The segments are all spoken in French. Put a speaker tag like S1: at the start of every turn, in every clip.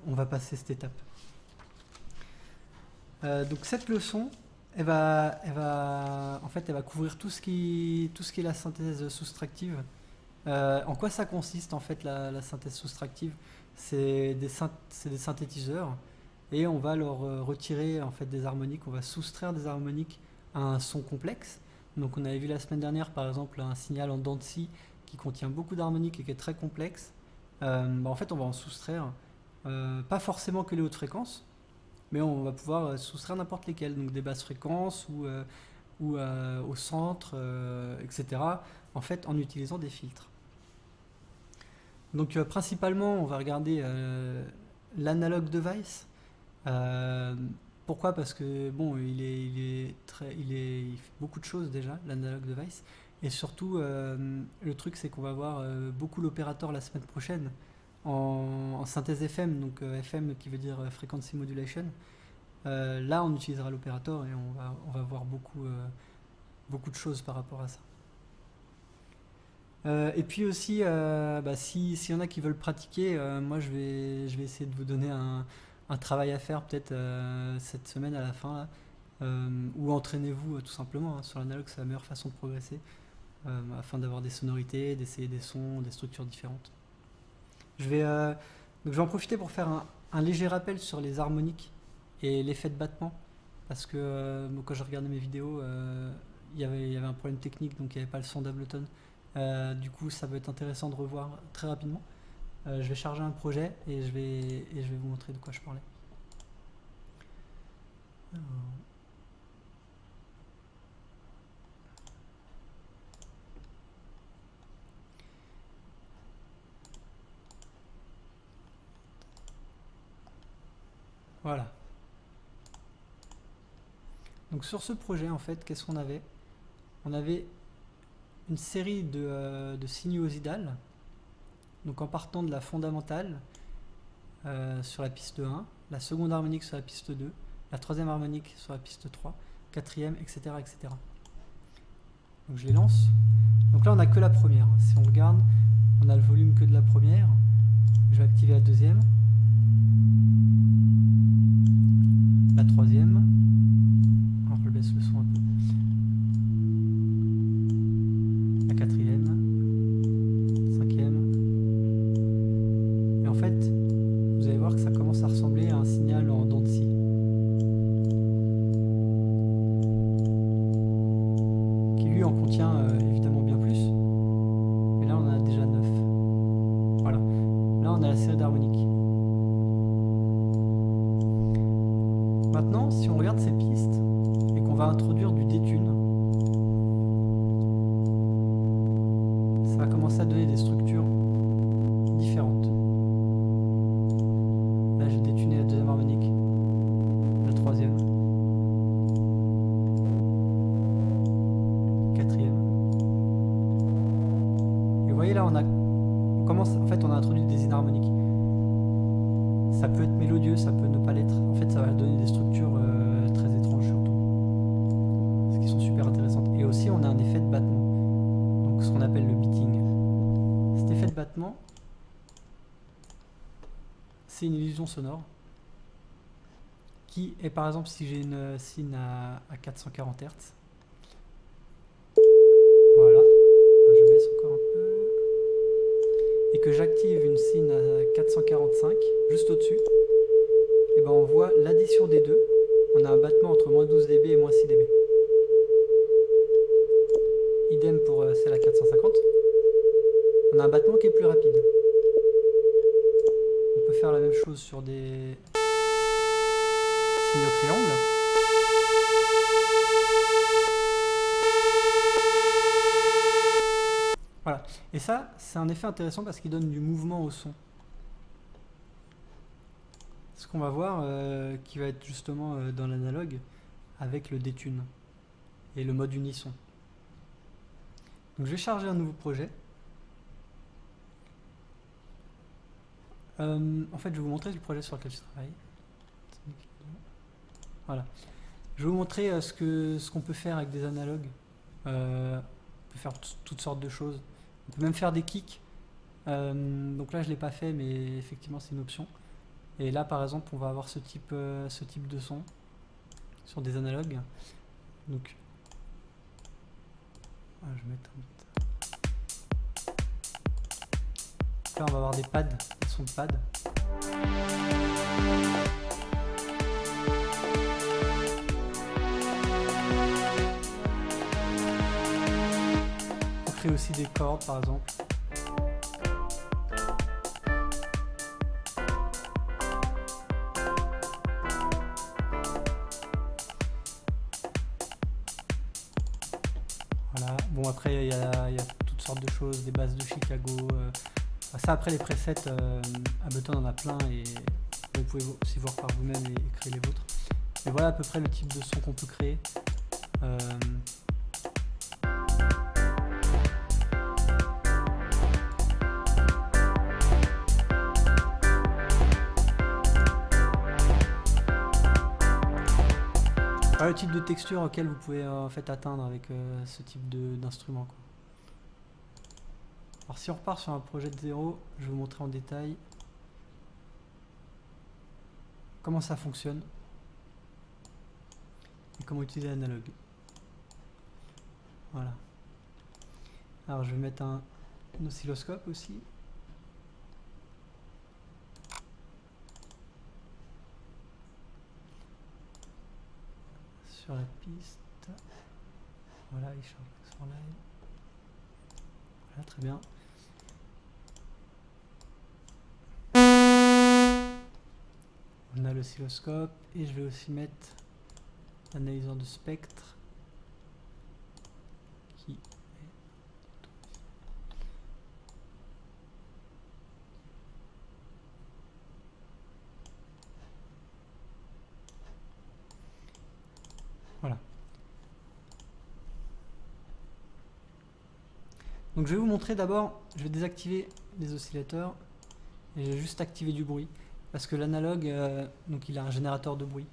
S1: on va passer cette étape. Donc cette leçon, en fait, elle va couvrir tout ce qui est la synthèse soustractive. En quoi ça consiste en fait la synthèse soustractive? C'est des synthétiseurs et on va leur retirer en fait des harmoniques, on va soustraire des harmoniques à un son complexe. Donc on avait vu la semaine dernière par exemple un signal en dents de scie qui contient beaucoup d'harmoniques et qui est très complexe. En fait on va en soustraire, pas forcément que les hautes fréquences, mais on va pouvoir soustraire n'importe lesquelles, donc des basses fréquences ou au centre, etc. En fait en utilisant des filtres. Donc principalement on va regarder l'analog device. Pourquoi? Parce que bon, il fait beaucoup de choses déjà, l'analog device. Et surtout, le truc c'est qu'on va voir beaucoup l'opérateur la semaine prochaine en synthèse FM, donc FM qui veut dire frequency modulation. Là, on utilisera l'opérateur et on va voir beaucoup de choses par rapport à ça. Et puis aussi, s'il y en a qui veulent pratiquer, moi je vais essayer de vous donner un travail à faire peut-être cette semaine à la fin là, ou entraînez-vous tout simplement hein, sur l'analogue, c'est la meilleure façon de progresser afin d'avoir des sonorités, d'essayer des sons, des structures différentes. Donc je vais en profiter pour faire un léger rappel sur les harmoniques et l'effet de battement parce que quand j'ai regardé mes vidéos il y avait un problème technique, donc il n'y avait pas le son d'Ableton. Du coup ça va être intéressant de revoir très rapidement. Je vais charger un projet et je vais vous montrer de quoi je parlais. Alors. Voilà. Donc sur ce projet en fait, qu'est-ce qu'on avait? On avait une série de sinuosidales. Donc en partant de la fondamentale sur la piste 1, la seconde harmonique sur la piste 2, la troisième harmonique sur la piste 3, quatrième, etc. etc. Donc je les lance. Donc là on n'a que la première. Si on regarde, on a le volume que de la première. Je vais activer la deuxième. La troisième. Alors je baisse le son un peu. La quatrième. Cinquième. Et en fait, vous allez voir que ça commence à ressembler à un signal en dents de scie. Qui lui en contient évidemment bien plus. Mais là on en a déjà 9. Voilà. Là on a la série d'harmoniques. Maintenant, si on regarde ces pistes et qu'on va introduire du détune, ça va commencer à donner des structures différentes. Là, j'ai détuné la deuxième harmonique, la troisième, quatrième. Et vous voyez là, on commence, en fait, on a introduit des inharmoniques. Ça peut être mélodieux, ça peut ne pas l'être. En fait, ça va donner des structures très étranges surtout. Ce qui sont super intéressantes. Et aussi, on a un effet de battement. Donc, ce qu'on appelle le beating. Cet effet de battement, c'est une illusion sonore qui est, par exemple, si j'ai une sine à 440 Hz. Voilà. Je baisse encore un peu. Et que j'active une sine à 445 juste au-dessus, et ben on voit l'addition des deux. On a un battement entre moins 12 dB et moins 6 dB. Idem pour celle à 450. On a un battement qui est plus rapide. On peut faire la même chose sur des signaux triangles. Voilà. Et ça, c'est un effet intéressant parce qu'il donne du mouvement au son. Ce qu'on va voir qui va être justement dans l'analogue avec le détune et le mode unisson. Donc je vais charger un nouveau projet. En fait, je vais vous montrer le projet sur lequel je travaille. Voilà. Je vais vous montrer ce qu'on peut faire avec des analogues. On peut faire toutes sortes de choses. On peut même faire des kicks. Donc là, je ne l'ai pas fait, mais effectivement, c'est une option. Et là par exemple on va avoir ce type de son sur des analogues. Donc je vais mettre là on va avoir des pads, des sons de pads. On crée aussi des cordes par exemple. Voilà. Bon après il y a toutes sortes de choses, des basses de Chicago. Ça après les presets, Ableton en a plein et vous pouvez aussi voir par vous-même et créer les vôtres. Et voilà à peu près le type de son qu'on peut créer. Voilà le type de texture auquel vous pouvez en fait atteindre avec ce type d'instrument. Alors si on repart sur un projet de zéro, je vais vous montrer en détail comment ça fonctionne et comment utiliser l'analogue. Voilà. Alors je vais mettre un oscilloscope aussi. Sur la piste. Voilà, il change sur live. Voilà, très bien. On a l'oscilloscope et je vais aussi mettre l'analyseur de spectre qui est... Voilà. Donc je vais vous montrer d'abord, je vais désactiver les oscillateurs et je vais juste activer du bruit parce que l'analogue, donc il a un générateur de bruit.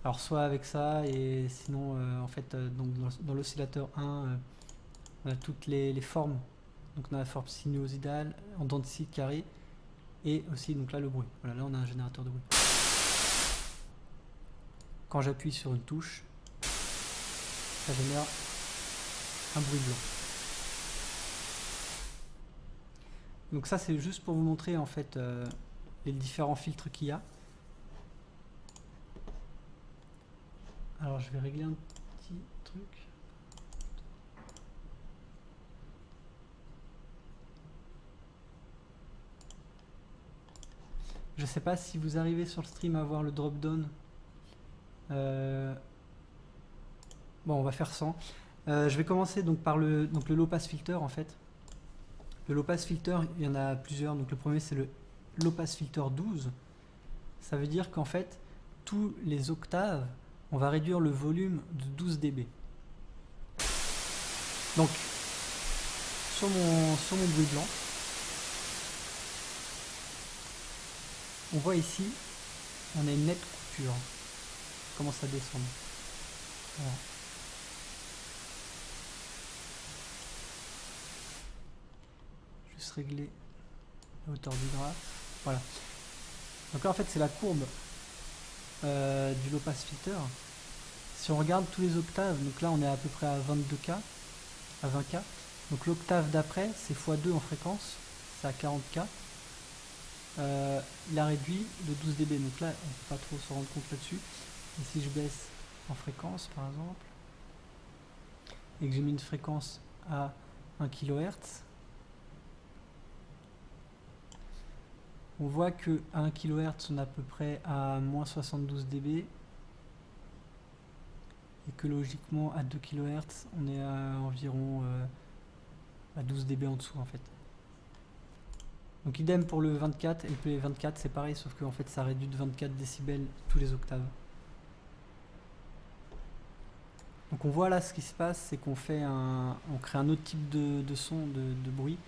S1: Alors soit avec ça et sinon en fait donc dans l'oscillateur 1 on a toutes les formes. Donc on a la forme sinusoïdale, en dents de scie carré et aussi donc là le bruit. Voilà, là on a un générateur de bruit. Quand j'appuie sur une touche, ça génère un bruit blanc. Donc ça c'est juste pour vous montrer en fait les différents filtres qu'il y a. Alors je vais régler un petit truc. Je sais pas si vous arrivez sur le stream à voir le drop down. Bon, on va faire sans. Je vais commencer donc par le low pass filter en fait. Le low pass filter, il y en a plusieurs. Donc le premier c'est le low pass filter 12. Ça veut dire qu'en fait tous les octaves, on va réduire le volume de 12 dB. Donc sur mon bruit blanc, on voit ici, on a une nette coupure. On commence à descendre. Voilà. Juste régler la hauteur du graphe. Voilà. Donc là en fait c'est la courbe du low pass filter. Si on regarde tous les octaves, donc là on est à peu près à 22K, à 20K. Donc l'octave d'après c'est x2 en fréquence, c'est à 40K. Il a réduit de 12 dB, donc là on peut pas trop se rendre compte là-dessus. Et si je baisse en fréquence par exemple, et que j'ai mis une fréquence à 1 kHz, on voit que à 1 kHz on est à peu près à moins 72 dB et que logiquement à 2 kHz on est à environ à 12 dB en dessous en fait. Donc idem pour le 24 et le P24 c'est pareil sauf que en fait ça réduit de 24 décibels tous les octaves. Donc on voit là ce qui se passe, c'est qu'on fait on crée un autre type de son, de bruit,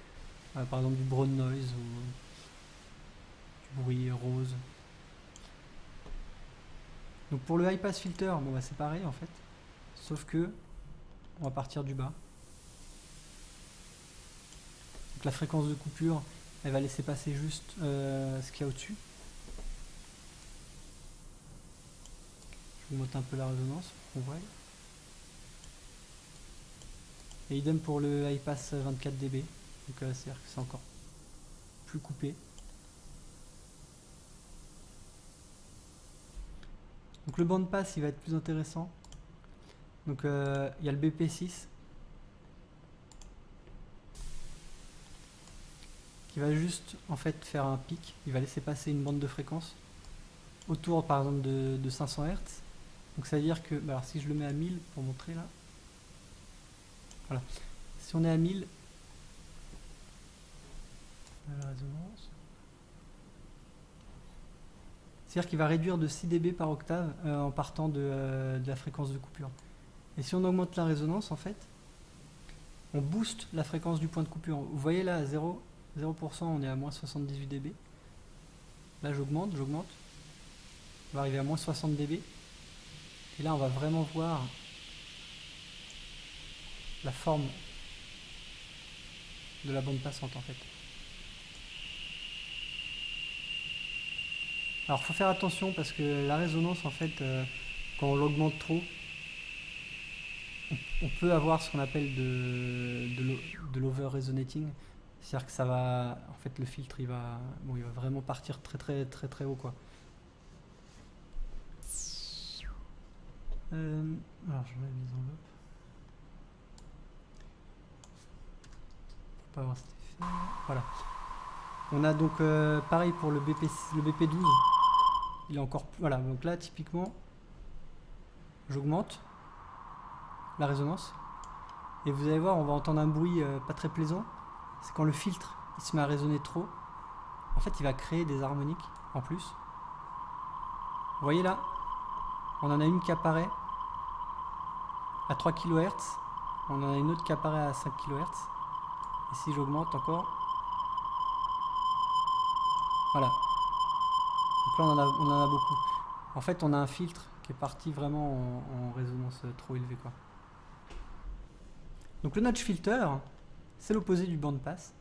S1: par exemple du brown noise ou du bruit rose. Donc pour le high pass filter, bon bah c'est pareil en fait, sauf que on va partir du bas. Donc la fréquence de coupure, elle va laisser passer juste ce qu'il y a au-dessus. augmenter un peu la résonance pour qu'on voit. Et idem pour le high pass 24 dB. Donc c'est-à-dire que c'est encore plus coupé. Donc le band pass il va être plus intéressant. Donc il y a le BP6 qui va juste en fait faire un pic. Il va laisser passer une bande de fréquence autour par exemple de 500 Hz. Donc ça veut dire que, alors si je le mets à 1000 pour montrer là, voilà. Si on est à 1000, la résonance, c'est-à-dire qu'il va réduire de 6 dB par octave en partant de la fréquence de coupure. Et si on augmente la résonance, en fait, on booste la fréquence du point de coupure. Vous voyez là, à 0%, on est à moins 78 dB. Là, j'augmente. On va arriver à moins 60 dB. Et là, on va vraiment voir la forme de la bande passante, en fait. Alors, faut faire attention parce que la résonance, en fait, quand on l'augmente trop, on peut avoir ce qu'on appelle de l'over-resonating. C'est-à-dire que ça va, en fait, le filtre, il va vraiment partir très haut, quoi. Alors, j'enlève les enveloppes. Pour pas avoir cet effet. Voilà. On a donc pareil pour le BP12. Il est encore plus. Voilà, donc là, typiquement, j'augmente la résonance. Et vous allez voir, on va entendre un bruit pas très plaisant. C'est quand le filtre il se met à résonner trop. En fait, il va créer des harmoniques en plus. Vous voyez là, on en a une qui apparaît à 3 kHz. On en a une autre qui apparaît à 5 kHz. Et si j'augmente encore, voilà. Donc là, on en a beaucoup. En fait, on a un filtre qui est parti vraiment en résonance trop élevée, quoi. Donc le notch filter, c'est l'opposé du bandpass.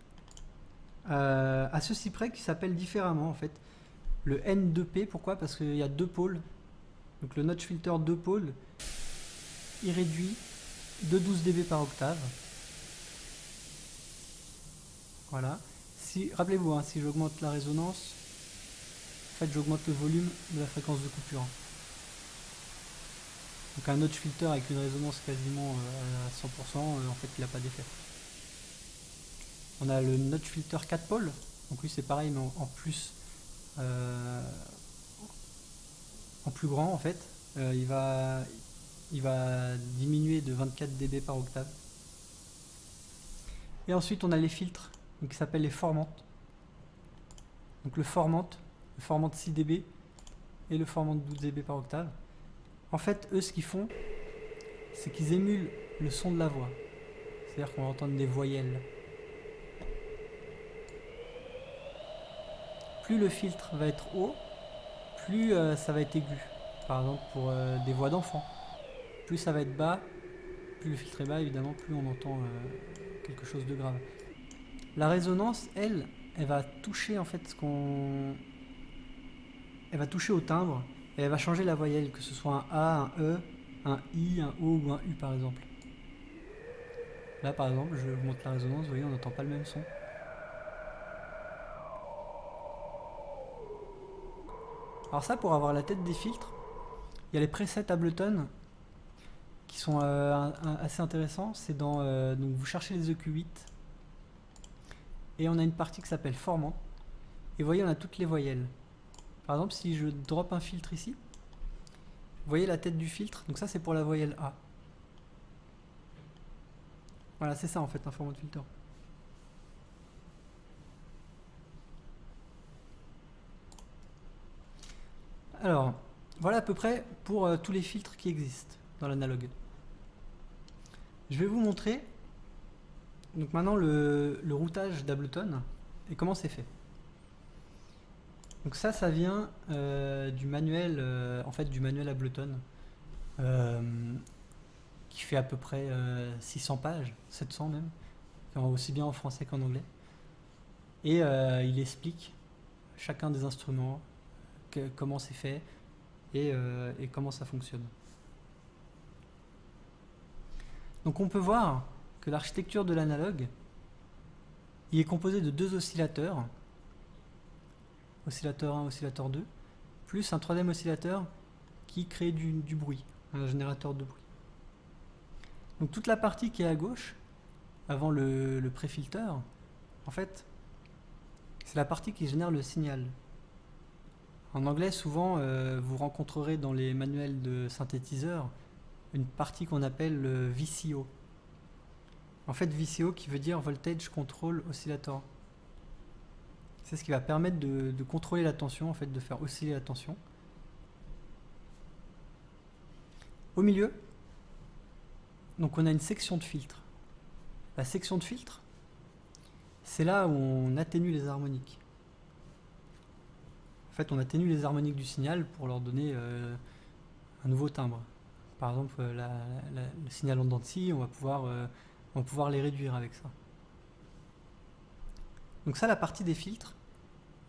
S1: À ceci près qu'il s'appelle différemment en fait. Le N2P, pourquoi? Parce qu'il y a deux pôles. Donc le notch filter 2 pôles, il réduit de 12 dB par octave. Voilà. Si, rappelez-vous, hein, si j'augmente la résonance, en fait j'augmente le volume de la fréquence de coupure. Donc un notch filter avec une résonance quasiment à 100%, en fait il n'a pas d'effet. On a le notch filter 4 pôles, donc lui c'est pareil mais en plus, en plus grand en fait. Il va diminuer de 24 dB par octave. Et ensuite on a les filtres qui s'appellent les formantes. Donc le formante 6 dB et le formante 12 dB par octave. En fait, eux, ce qu'ils font, c'est qu'ils émulent le son de la voix. C'est-à-dire qu'on va entendre des voyelles. Plus le filtre va être haut, plus ça va être aigu. Par exemple, pour des voix d'enfants. Plus ça va être bas, plus le filtre est bas, évidemment, plus on entend quelque chose de grave. La résonance, elle va toucher en fait ce qu'on... Elle va toucher au timbre. Et elle va changer la voyelle, que ce soit un A, un E, un I, un O ou un U par exemple. Là par exemple, je vous montre la résonance, vous voyez, on n'entend pas le même son. Alors ça, pour avoir la tête des filtres, il y a les presets Ableton qui sont assez intéressants. C'est dans... donc vous cherchez les EQ8 et on a une partie qui s'appelle formant. Et vous voyez, on a toutes les voyelles. Par exemple, si je drop un filtre ici, vous voyez la tête du filtre, donc ça c'est pour la voyelle A. Voilà, c'est ça en fait un formant de filter. Alors, voilà à peu près pour tous les filtres qui existent dans l'analogue. Je vais vous montrer donc maintenant le routage d'Ableton et comment c'est fait. Donc ça vient du manuel, en fait du manuel Ableton, qui fait à peu près 600 pages, 700 même, aussi bien en français qu'en anglais. Et il explique chacun des instruments, comment c'est fait, et comment ça fonctionne. Donc on peut voir que l'architecture de l'analogue, il est composé de deux oscillateurs, oscillateur 1, oscillateur 2, plus un troisième oscillateur qui crée du bruit, un générateur de bruit. Donc toute la partie qui est à gauche, avant le préfilteur, en fait, c'est la partie qui génère le signal. En anglais, souvent, vous rencontrerez dans les manuels de synthétiseurs une partie qu'on appelle le VCO. En fait, VCO qui veut dire Voltage Control Oscillator. C'est ce qui va permettre de contrôler la tension, en fait, de faire osciller la tension. Au milieu, donc on a une section de filtre. La section de filtre, c'est là où on atténue les harmoniques. En fait, on atténue les harmoniques du signal pour leur donner un nouveau timbre. Par exemple, le signal en dents de scie, on va pouvoir les réduire avec ça. Donc ça, la partie des filtres,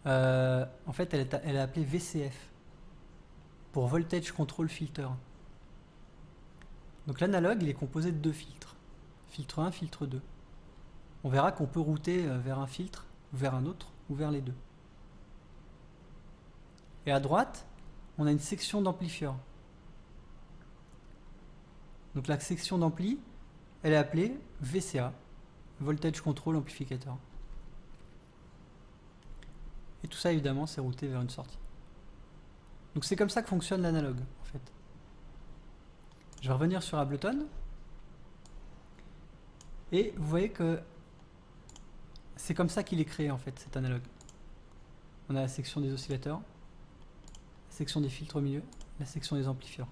S1: en fait, elle est appelée VCF, pour Voltage Control Filter. Donc l'analogue, il est composé de deux filtres. Filtre 1, filtre 2. On verra qu'on peut router vers un filtre, vers un autre, ou vers les deux. Et à droite, on a une section d'amplifieur. Donc la section d'ampli, elle est appelée VCA, Voltage Control Amplificator. Et tout ça, évidemment, c'est routé vers une sortie. Donc c'est comme ça que fonctionne l'analogue, en fait. Je vais revenir sur Ableton. Et vous voyez que c'est comme ça qu'il est créé, en fait, cet analogue. On a la section des oscillateurs, la section des filtres au milieu, la section des amplifieurs.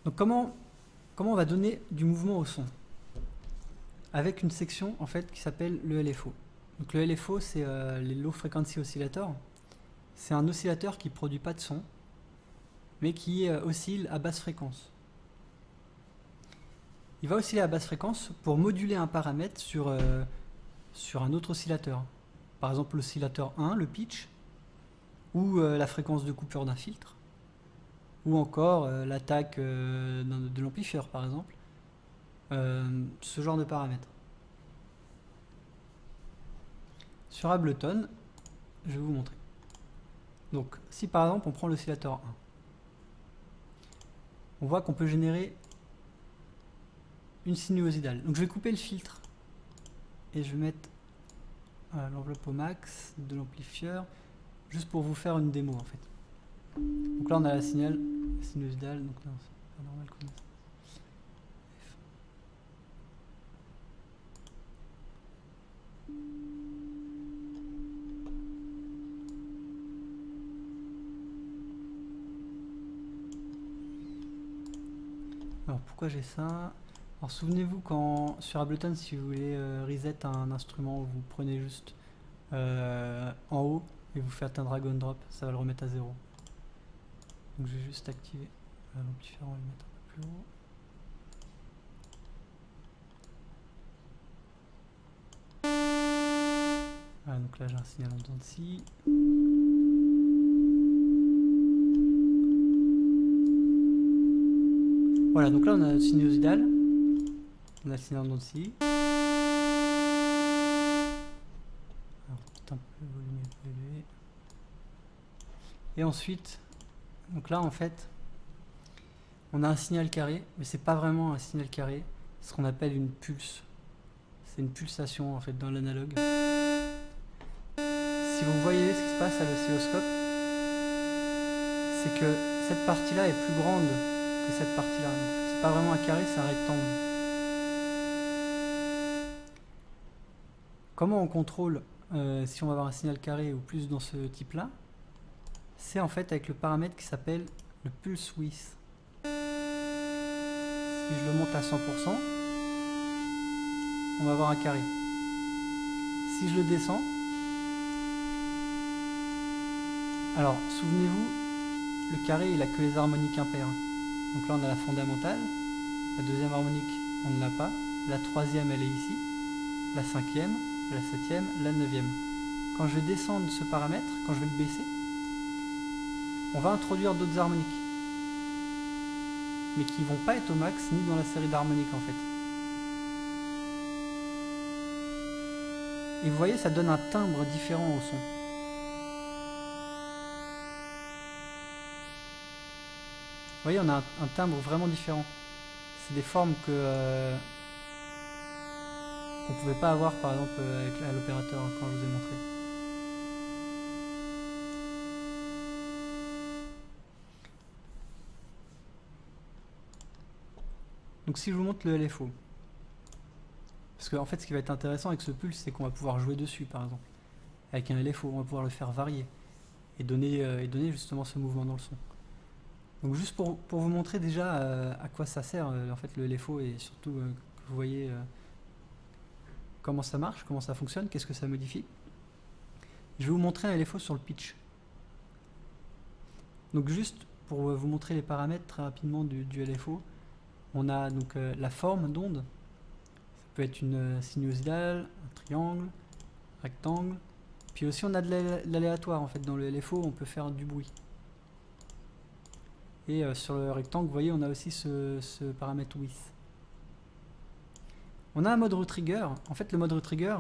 S1: Donc comment on va donner du mouvement au son? Avec une section en fait qui s'appelle le LFO. Donc le LFO, c'est les Low Frequency Oscillators. C'est un oscillateur qui ne produit pas de son, mais qui oscille à basse fréquence. Il va osciller à basse fréquence pour moduler un paramètre sur un autre oscillateur. Par exemple l'oscillateur 1, le pitch, ou la fréquence de coupure d'un filtre, ou encore l'attaque de l'amplifieur par exemple. Ce genre de paramètres. Sur Ableton, je vais vous montrer. Donc si par exemple on prend l'oscillateur 1, on voit qu'on peut générer une sinusoïdale. Donc je vais couper le filtre et je vais mettre l'enveloppe au max de l'amplifieur juste pour vous faire une démo en fait. Donc là on a la sinusoïdale, donc non, c'est pas normal comme ça. Alors pourquoi j'ai ça? Alors souvenez-vous quand sur Ableton, si vous voulez reset un instrument, vous prenez juste en haut et vous faites un drag and drop, ça va le remettre à 0. Donc je vais juste activer l'amplifieur, on va le mettre un peu plus haut. Voilà, donc là j'ai un signal en dents de scie. Voilà, donc là on a le sinusoïdal, on a le signal en dents de scie. Alors, peut-être un peu le volume est plus élevé. Et ensuite, donc là en fait, on a un signal carré, mais c'est pas vraiment un signal carré, c'est ce qu'on appelle une pulse. C'est une pulsation en fait dans l'analogue. Si vous voyez ce qui se passe à l'oscilloscope, c'est que cette partie-là est plus grande que cette partie-là. Donc c'est pas vraiment un carré, c'est un rectangle. Comment on contrôle si on va avoir un signal carré ou plus dans ce type-là? C'est en fait avec le paramètre qui s'appelle le pulse width. Si je le monte à 100%, on va avoir un carré. Si je le descends, alors souvenez-vous, le carré il a que les harmoniques impaires. Donc là on a la fondamentale, la deuxième harmonique on ne l'a pas, la troisième elle est ici, la cinquième, la septième, la neuvième. quand je vais descendre ce paramètre, quand je vais le baisser, on va introduire d'autres harmoniques. Mais qui vont pas être au max ni dans la série d'harmoniques en fait. Et vous voyez, ça donne un timbre différent au son. Vous voyez, on a un timbre vraiment différent. C'est des formes que qu'on pouvait pas avoir par exemple avec l'opérateur quand je vous ai montré. Donc si je vous montre le LFO, parce qu'en fait ce qui va être intéressant avec ce pulse, c'est qu'on va pouvoir jouer dessus par exemple. Avec un LFO, on va pouvoir le faire varier et donner justement ce mouvement dans le son. Donc juste pour vous montrer déjà à quoi ça sert en fait le LFO, et surtout que vous voyez comment ça marche, comment ça fonctionne, qu'est-ce que ça modifie. Je vais vous montrer un LFO sur le pitch. Donc juste pour vous montrer les paramètres très rapidement du LFO, on a donc la forme d'onde. Ça peut être une sinusoïdale, un triangle, un rectangle. Puis aussi on a de l'aléatoire en fait. Dans le LFO on peut faire du bruit. Et sur le rectangle, vous voyez, on a aussi ce paramètre width. On a un mode retrigger. En fait, le mode retrigger,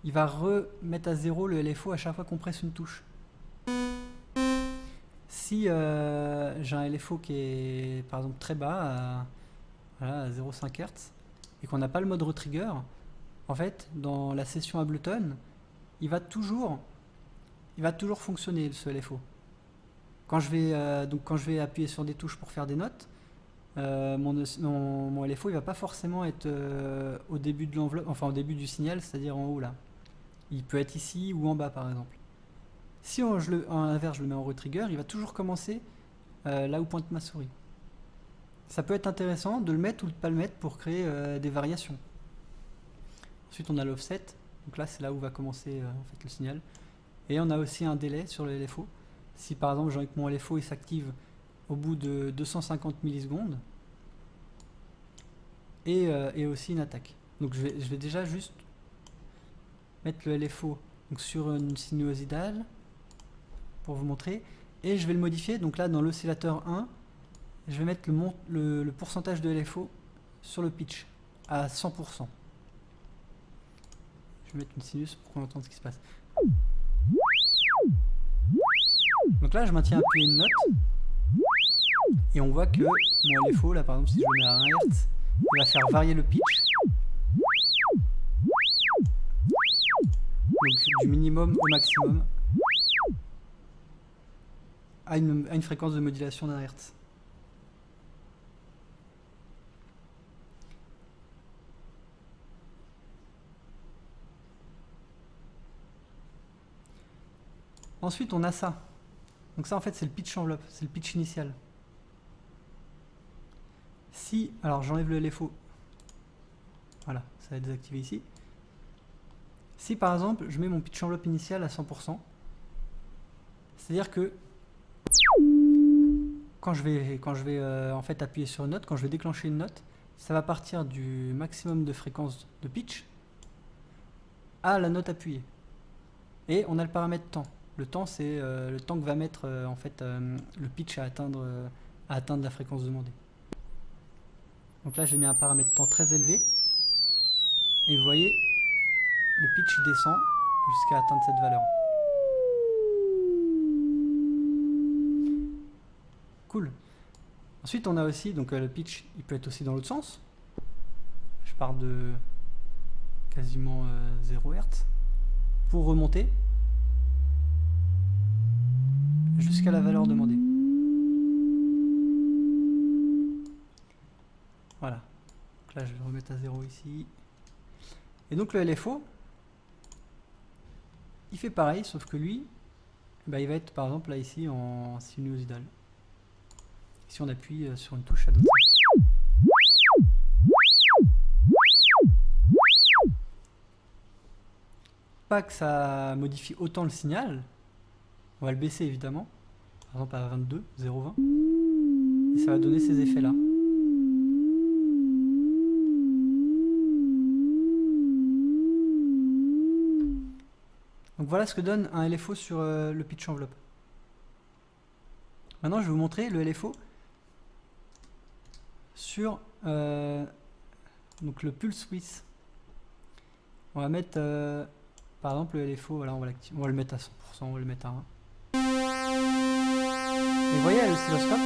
S1: il va remettre à zéro le LFO à chaque fois qu'on presse une touche. Si j'ai un LFO qui est par exemple très bas, à 0,5 Hz, et qu'on n'a pas le mode retrigger, en fait, dans la session Ableton, il va toujours fonctionner ce LFO. Quand je vais appuyer sur des touches pour faire des notes, mon LFO il va pas forcément être au début de l'enveloppe, enfin au début du signal, c'est-à-dire en haut là. Il peut être ici ou en bas par exemple. Si en inverse je le mets en retrigger, il va toujours commencer là où pointe ma souris. Ça peut être intéressant de le mettre ou de ne pas le mettre pour créer des variations. Ensuite on a l'offset, donc là c'est là où va commencer en fait, le signal. Et on a aussi un délai sur le LFO. Si par exemple j'ai envie que mon LFO il s'active au bout de 250 millisecondes, et aussi une attaque. Donc je vais déjà juste mettre le LFO donc sur une sinusoïdale pour vous montrer, et je vais le modifier. Donc là dans l'oscillateur 1, je vais mettre le pourcentage de LFO sur le pitch à 100%. Je vais mettre une sinus pour qu'on entende ce qui se passe. Donc là je maintiens appuyé une note et on voit que mon LFO là par exemple si je le mets à 1 Hz, il va faire varier le pitch, donc du minimum au maximum à une fréquence de modulation d'1 Hz. Ensuite on a ça. Donc ça en fait c'est le pitch enveloppe, c'est le pitch initial. Si, alors j'enlève le LFO, voilà, ça va désactiver ici. Si par exemple je mets mon pitch enveloppe initial à 100%, c'est-à-dire que quand je vais en fait appuyer sur une note, quand je vais déclencher une note, ça va partir du maximum de fréquence de pitch à la note appuyée. Et on a le paramètre temps. Le temps, c'est le temps que va mettre en fait le pitch à atteindre la fréquence demandée. Donc là, j'ai mis un paramètre temps très élevé. Et vous voyez, le pitch descend jusqu'à atteindre cette valeur. Cool. Ensuite, on a aussi, donc le pitch, il peut être aussi dans l'autre sens. Je pars de quasiment 0 Hz pour remonter jusqu'à la valeur demandée. Voilà. Donc là, je vais le remettre à 0 ici. Et donc le LFO, il fait pareil, sauf que lui, bah, il va être par exemple là ici en sinusoïdale. Si on appuie sur une touche à droite. Pas que ça modifie autant le signal. On va le baisser évidemment, par exemple à 22, 0,20, et ça va donner ces effets là. Donc voilà ce que donne un LFO sur le pitch enveloppe. Maintenant, je vais vous montrer le LFO sur donc le pulse width. On va mettre par exemple le LFO, voilà, on va le mettre à 100%, on va le mettre à 1. Et vous voyez à l'oscilloscope,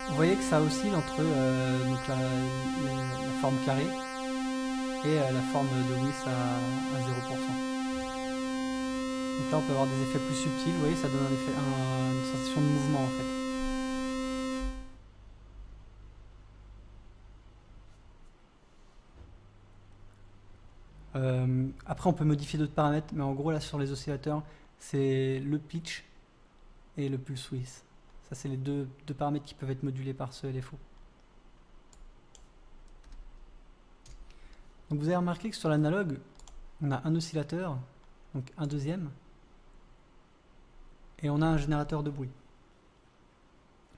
S1: vous voyez que ça oscille entre donc la forme carrée et la forme de width à 0%. Donc là on peut avoir des effets plus subtils, vous voyez, ça donne une sensation de mouvement en fait. Après on peut modifier d'autres paramètres, mais en gros là sur les oscillateurs c'est le pitch et le pulse width. Ça c'est les deux paramètres qui peuvent être modulés par ce LFO. Donc vous avez remarqué que sur l'analogue on a un oscillateur, donc un deuxième, et on a un générateur de bruit.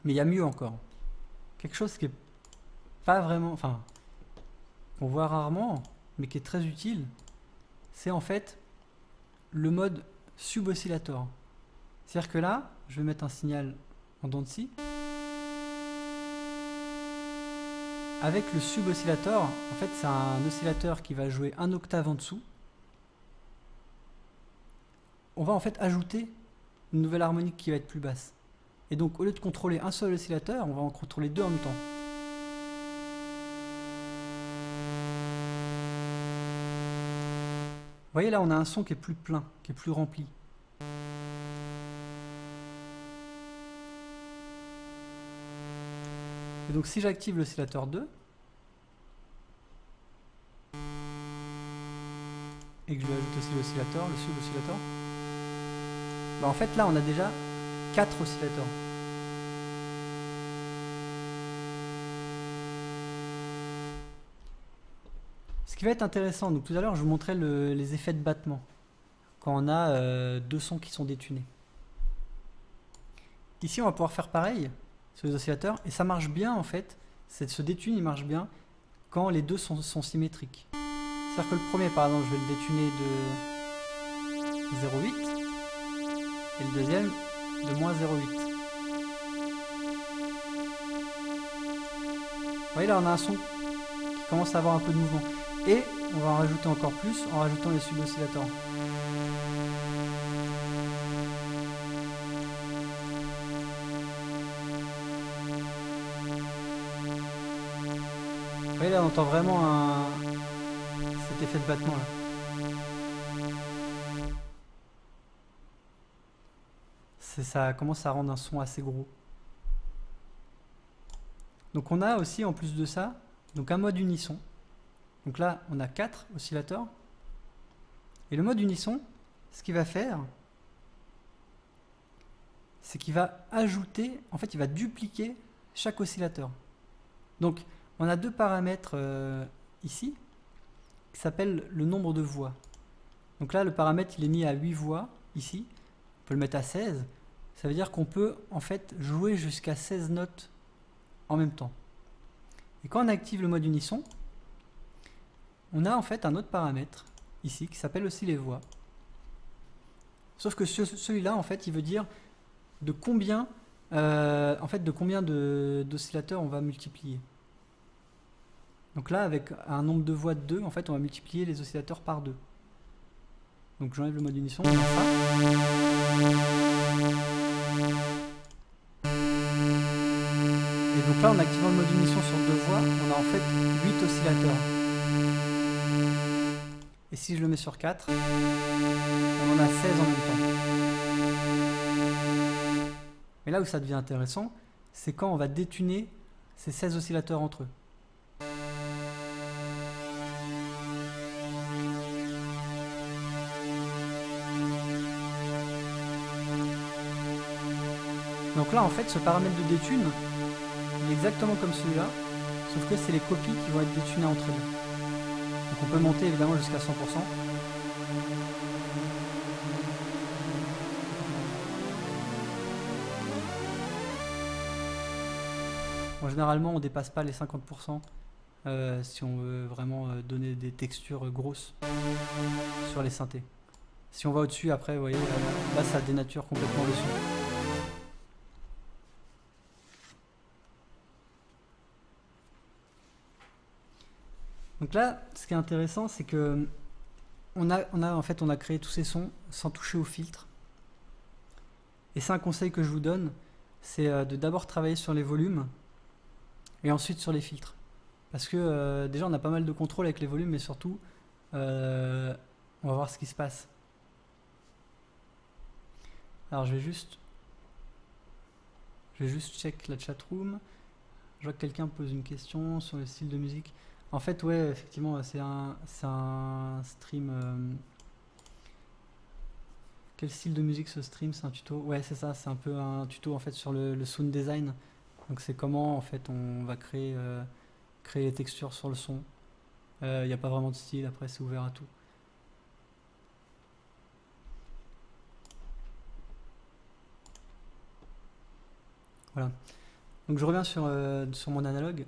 S1: Mais il y a mieux encore. Quelque chose qui est pas vraiment, enfin, qu'on voit rarement, mais qui est très utile, c'est en fait le mode sub-oscillator. C'est-à-dire que là, je vais mettre un signal en dents de scie. Avec le sub-oscillator, en fait, c'est un oscillateur qui va jouer un octave en dessous. On va en fait ajouter une nouvelle harmonique qui va être plus basse. Et donc, au lieu de contrôler un seul oscillateur, on va en contrôler deux en même temps. Vous voyez là, on a un son qui est plus plein, qui est plus rempli. Et donc si j'active l'oscillateur 2, et que je lui ajoute aussi l'oscillateur, le sub-oscillateur, bah en fait là on a déjà 4 oscillateurs. Ce qui va être intéressant, donc tout à l'heure je vous montrais les effets de battement, quand on a deux sons qui sont détunés. Ici on va pouvoir faire pareil sur les oscillateurs, et ça marche bien en fait, ce détune il marche bien quand les deux sont symétriques. C'est-à-dire que le premier par exemple je vais le détuner de 0,8 et le deuxième de moins 0,8. Vous voyez là on a un son qui commence à avoir un peu de mouvement. Et on va en rajouter encore plus en rajoutant les sub-oscillateurs. Vous voyez là on entend vraiment cet effet de battement là. Ça commence à rendre un son assez gros. Donc on a aussi en plus de ça donc un mode unisson. Donc là on a 4 oscillateurs. Et le mode unisson, ce qu'il va faire, c'est qu'il va ajouter, en fait il va dupliquer chaque oscillateur. Donc on a deux paramètres ici qui s'appellent le nombre de voix. Donc là le paramètre il est mis à 8 voix ici, on peut le mettre à 16. Ça veut dire qu'on peut en fait jouer jusqu'à 16 notes en même temps. Et quand on active le mode unisson, on a en fait un autre paramètre ici qui s'appelle aussi les voix. Sauf que celui-là en fait il veut dire de combien d'oscillateurs on va multiplier. Donc là avec un nombre de voix de 2, en fait on va multiplier les oscillateurs par 2. Donc j'enlève le mode unisson, on a ça. Et donc là en activant le mode unisson sur 2 voix, on a en fait 8 oscillateurs. Et si je le mets sur 4, on en a 16 en même temps. Mais là où ça devient intéressant, c'est quand on va détuner ces 16 oscillateurs entre eux. Donc là en fait ce paramètre de détune, il est exactement comme celui-là, sauf que c'est les copies qui vont être détunées entre eux. Donc on peut monter évidemment jusqu'à 100%. Bon, généralement on dépasse pas les 50%, si on veut vraiment donner des textures grosses sur les synthés. Si on va au-dessus, après, vous voyez, là, ça dénature complètement le son. Donc là, ce qui est intéressant, c'est que en fait, on a créé tous ces sons sans toucher au filtre. Et c'est un conseil que je vous donne, c'est de d'abord travailler sur les volumes et ensuite sur les filtres. Parce que déjà, on a pas mal de contrôle avec les volumes, mais surtout, on va voir ce qui se passe. Alors, je vais juste check la chatroom. Je vois que quelqu'un pose une question sur le style de musique. En fait, ouais, effectivement, c'est un stream. Quel style de musique ce stream? C'est un tuto? Ouais, c'est ça, c'est un peu un tuto en fait sur le sound design. Donc c'est comment en fait on va créer les textures sur le son. Il n'y a pas vraiment de style, après c'est ouvert à tout. Voilà. Donc je reviens sur mon analogue.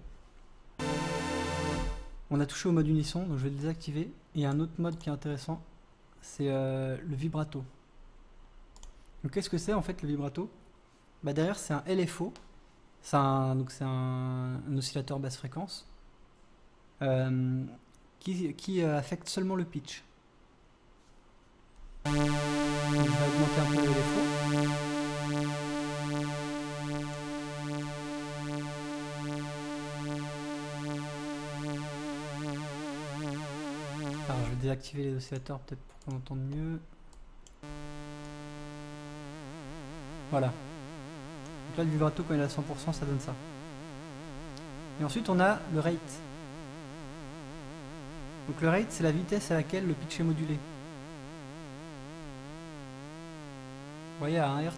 S1: On a touché au mode unisson, donc je vais le désactiver. Et il y a un autre mode qui est intéressant, c'est le vibrato. Donc qu'est-ce que c'est en fait le vibrato? Bah derrière c'est un LFO, donc c'est un oscillateur basse fréquence qui affecte seulement le pitch. Donc, je vais augmenter un peu le LFO. Alors je vais désactiver les oscillateurs peut-être pour qu'on entende mieux. Voilà. Donc là le vibrato quand il est à 100% ça donne ça. Et ensuite on a le rate. Donc le rate c'est la vitesse à laquelle le pitch est modulé. Vous voyez à 1 Hz.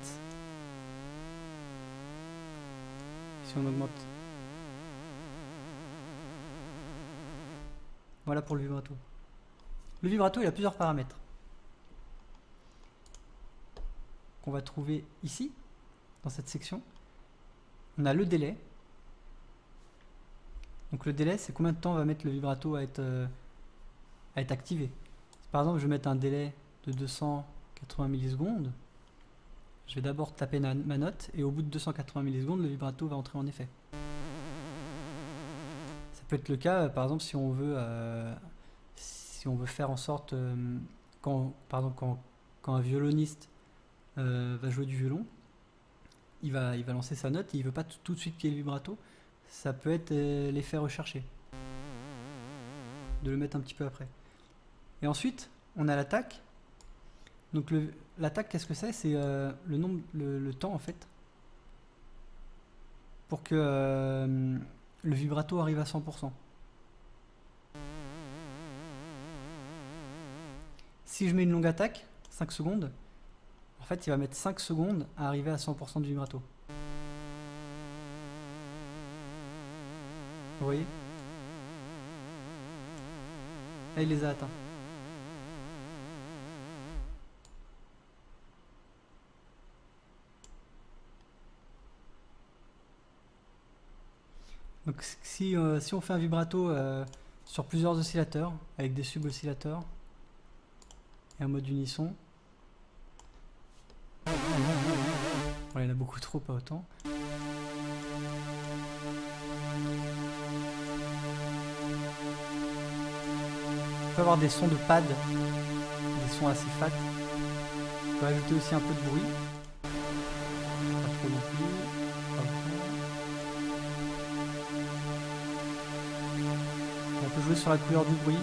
S1: Si on augmente. Voilà pour le vibrato. Le vibrato il a plusieurs paramètres qu'on va trouver ici, dans cette section. On a le délai. Donc le délai, c'est combien de temps va mettre le vibrato à être activé. Par exemple, je vais mettre un délai de 280 millisecondes. Je vais d'abord taper ma note et au bout de 280 millisecondes, le vibrato va entrer en effet. Ça peut être le cas, par exemple, si on veut faire en sorte, quand un violoniste va jouer du violon, il va lancer sa note et il ne veut pas tout de suite qu'il y ait le vibrato. Ça peut être l'effet recherché, de le mettre un petit peu après. Et ensuite, on a l'attaque. Donc l'attaque, qu'est-ce que c'est? C'est le temps en fait, pour que le vibrato arrive à 100%. Si je mets une longue attaque, 5 secondes, en fait il va mettre 5 secondes à arriver à 100% du vibrato. Vous voyez? Là il les a atteints. Donc si on fait un vibrato sur plusieurs oscillateurs, avec des sub-oscillateurs, et un mode unisson, bon, il y en a beaucoup trop, pas autant. On peut avoir des sons de pad, des sons assez fat. On peut ajouter aussi un peu de bruit. Pas trop non plus. On peut jouer sur la couleur du bruit.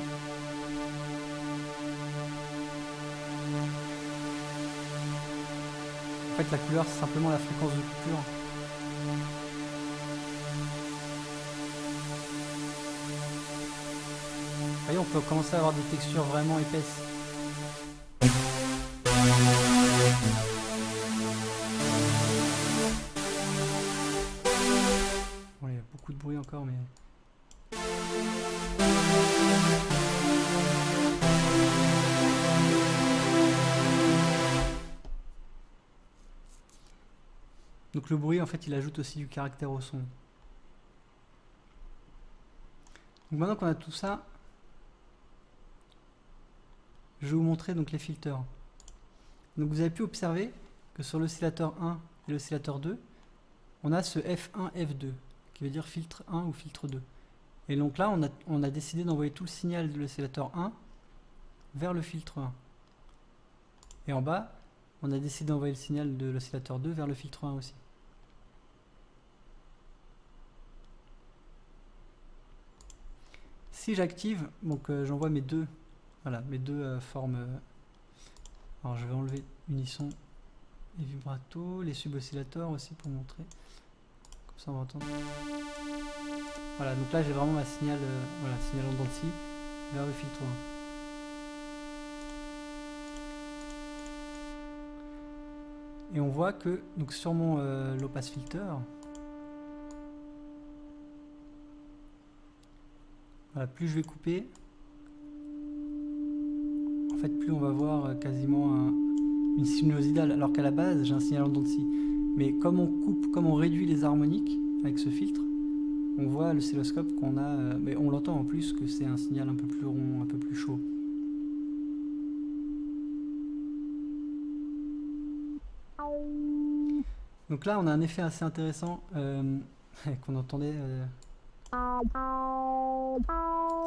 S1: En fait, la couleur, c'est simplement la fréquence de coupure. Vous voyez, on peut commencer à avoir des textures vraiment épaisses. Bon, il y a beaucoup de bruit encore, mais... Donc le bruit, en fait, il ajoute aussi du caractère au son. Donc Donc maintenant qu'on a tout ça, je vais vous montrer donc les filters. Donc vous avez pu observer que sur l'oscillateur 1 et l'oscillateur 2, on a ce F1, F2, qui veut dire filtre 1 ou filtre 2. Et donc là, on a décidé d'envoyer tout le signal de l'oscillateur 1 vers le filtre 1. Et en bas, on a décidé d'envoyer le signal de l'oscillateur 2 vers le filtre 1 aussi. Si j'active, donc j'envoie mes deux, voilà, mes deux formes. Alors je vais enlever unisson et vibrato, les sub-oscillateurs aussi pour montrer. Comme ça on va entendre. Voilà, donc là j'ai vraiment ma signal, voilà, signal en dents de scie vers le filtre 1. Et on voit que donc sur mon low pass filter, voilà, plus je vais couper, en fait plus on va voir quasiment une sinusoïdale, alors qu'à la base j'ai un signal en dents de scie. Mais comme on coupe, comme on réduit les harmoniques avec ce filtre, on voit l'oscilloscope qu'on a, mais on l'entend en plus que c'est un signal un peu plus rond, un peu plus chaud. Donc là on a un effet assez intéressant qu'on entendait.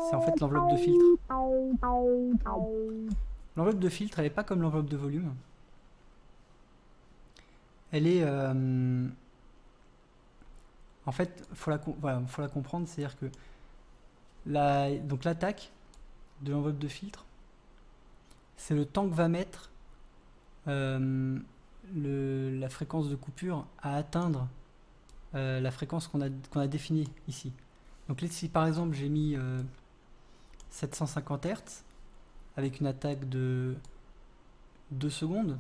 S1: C'est en fait l'enveloppe de filtre. L'enveloppe de filtre, elle n'est pas comme l'enveloppe de volume. Elle est... en fait, voilà, faut la comprendre, c'est-à-dire que donc l'attaque de l'enveloppe de filtre, c'est le temps que va mettre la fréquence de coupure à atteindre la fréquence qu'on a définie ici. Donc là, si par exemple j'ai mis 750 Hz avec une attaque de 2 secondes,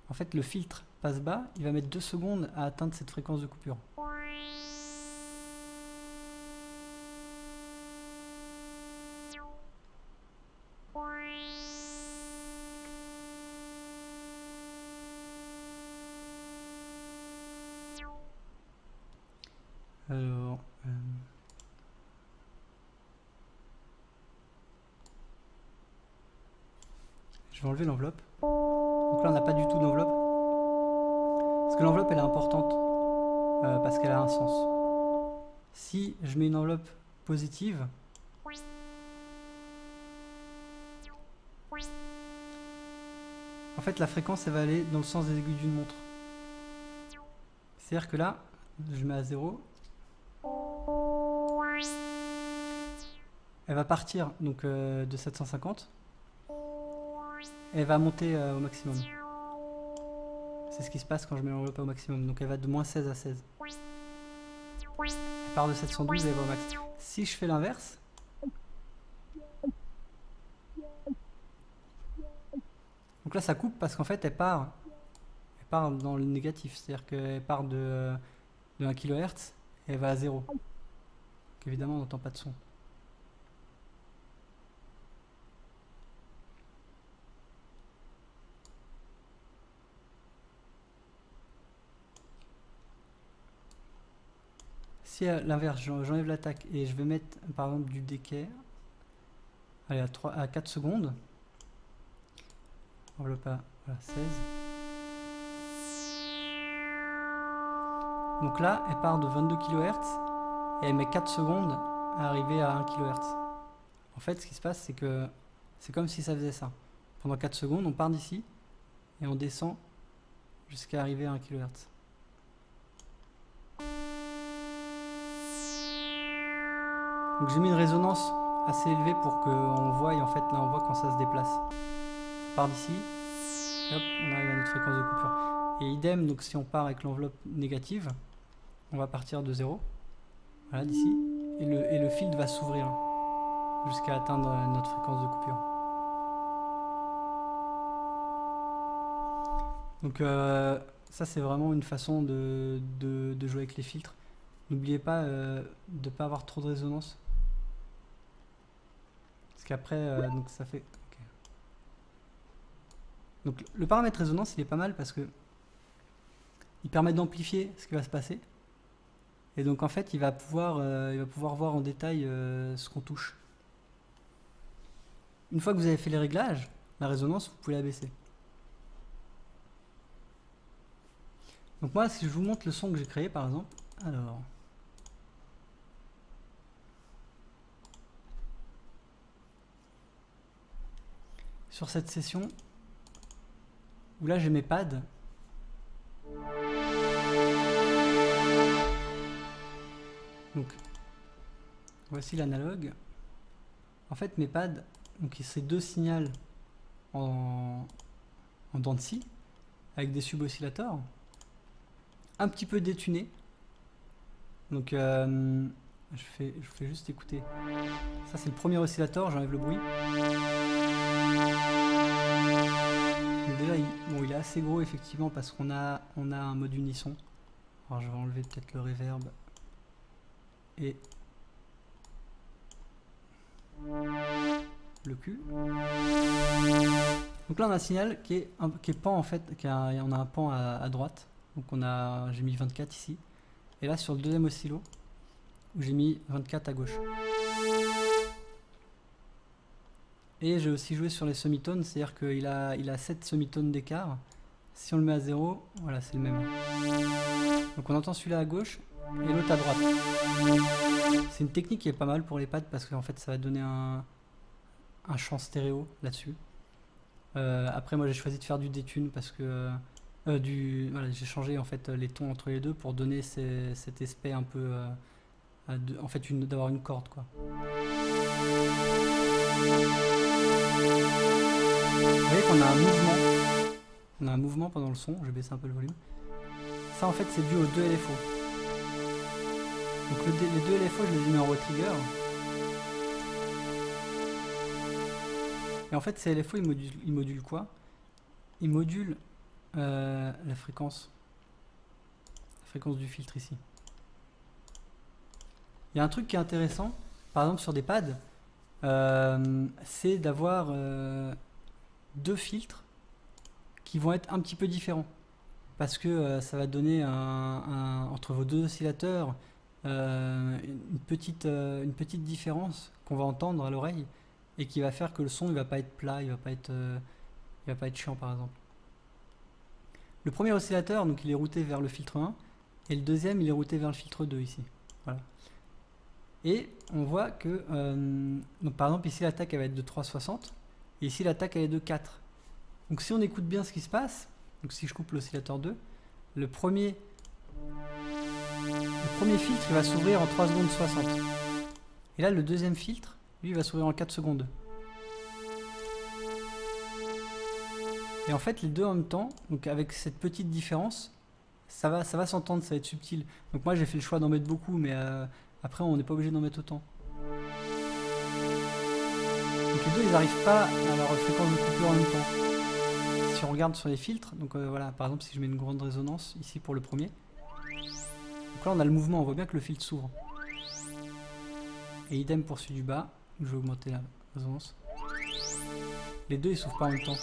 S1: en fait le filtre passe bas, il va mettre 2 secondes à atteindre cette fréquence de coupure. Alors, je vais enlever l'enveloppe. Donc là on n'a pas du tout d'enveloppe. Parce que l'enveloppe elle est importante. Parce qu'elle a un sens. Si je mets une enveloppe positive, en fait la fréquence elle va aller dans le sens des aiguilles d'une montre. C'est-à-dire que là, je mets à 0. Elle va partir donc de 750. Et elle va monter au maximum. C'est ce qui se passe quand je mets l'enveloppe au maximum. Donc elle va de moins 16 à 16. Elle part de 712 et elle va au max. Si je fais l'inverse, donc là ça coupe parce qu'en fait elle part dans le négatif. C'est-à-dire qu'elle part de 1 kHz et elle va à 0. Donc évidemment on n'entend pas de son. Si à l'inverse, j'enlève l'attaque et je vais mettre par exemple du decay, allez, à 4 secondes, enveloppe à voilà, 16. Donc là, elle part de 22 kHz et elle met 4 secondes à arriver à 1 kHz. En fait, ce qui se passe, c'est que c'est comme si ça faisait ça. Pendant 4 secondes, on part d'ici et on descend jusqu'à arriver à 1 kHz. Donc j'ai mis une résonance assez élevée pour qu'on voie, en fait, là on voit quand ça se déplace. Ça part d'ici, et hop, on arrive à notre fréquence de coupure. Et idem, donc si on part avec l'enveloppe négative, on va partir de 0, voilà, d'ici, et le filtre va s'ouvrir jusqu'à atteindre notre fréquence de coupure. Donc ça c'est vraiment une façon de jouer avec les filtres. N'oubliez pas de ne pas avoir trop de résonance. Parce qu'après, donc ça fait... Okay. Donc le paramètre résonance, il est pas mal parce que il permet d'amplifier ce qui va se passer Et donc en fait, il va pouvoir voir en détail ce qu'on touche. Une fois que vous avez fait les réglages, la résonance, vous pouvez la baisser. Donc moi, si je vous montre le son que j'ai créé, par exemple, alors... Sur cette session, où là j'ai mes pads, donc voici l'analogue. En fait, mes pads, donc c'est deux signaux en dents de scie, avec des sub-oscillateurs, un petit peu détunés. Donc je fais juste écouter. Ça c'est le premier oscillateur, j'enlève le bruit. Donc déjà il est assez gros effectivement parce qu'on a un mode unisson. Alors je vais enlever peut-être le reverb. Et le cul. Donc là on a un signal qui est pan en fait, on a un pan à droite. Donc j'ai mis 24 ici. Et là sur le deuxième oscillo, où j'ai mis 24 à gauche. Et j'ai aussi joué sur les semitones, c'est-à-dire qu'il a 7 semitones d'écart. Si on le met à 0, voilà, c'est le même. Donc on entend celui-là à gauche et l'autre à droite. C'est une technique qui est pas mal pour les pads parce qu'en fait ça va donner un chant stéréo là-dessus. Après moi j'ai choisi de faire du détune parce que voilà, j'ai changé en fait les tons entre les deux pour donner cet aspect un peu en fait d'avoir une corde quoi. Vous voyez qu'on a un mouvement. On a un mouvement pendant le son, je vais baisser un peu le volume. Ça en fait c'est dû aux deux LFO. Donc les deux LFO je les ai mis en retrigger. Et en fait ces LFO ils modulent quoi? Ils modulent la fréquence du filtre ici. Il y a un truc qui est intéressant, par exemple sur des pads, c'est d'avoir deux filtres qui vont être un petit peu différents. Parce que ça va donner entre vos deux oscillateurs une petite différence qu'on va entendre à l'oreille et qui va faire que le son il va pas être plat, il va pas être chiant par exemple. Le premier oscillateur, donc il est routé vers le filtre 1 et le deuxième il est routé vers le filtre 2 ici. Voilà. Et on voit que, donc par exemple ici l'attaque elle va être de 3,60 et ici l'attaque elle est de 4. Donc si on écoute bien ce qui se passe, donc si je coupe l'oscillateur 2, le premier filtre il va s'ouvrir en 3 secondes 60. Et là le deuxième filtre, lui il va s'ouvrir en 4 secondes. Et en fait les deux en même temps, donc avec cette petite différence, ça va s'entendre, ça va être subtil. Donc moi j'ai fait le choix d'en mettre beaucoup, mais après on n'est pas obligé d'en mettre autant. Donc les deux ils n'arrivent pas à leur fréquence de coupure en même temps. Si on regarde sur les filtres, donc voilà, par exemple si je mets une grande résonance ici pour le premier, donc là on a le mouvement, on voit bien que le filtre s'ouvre. Et idem pour celui du bas, je vais augmenter la résonance. Les deux ils s'ouvrent pas en même temps.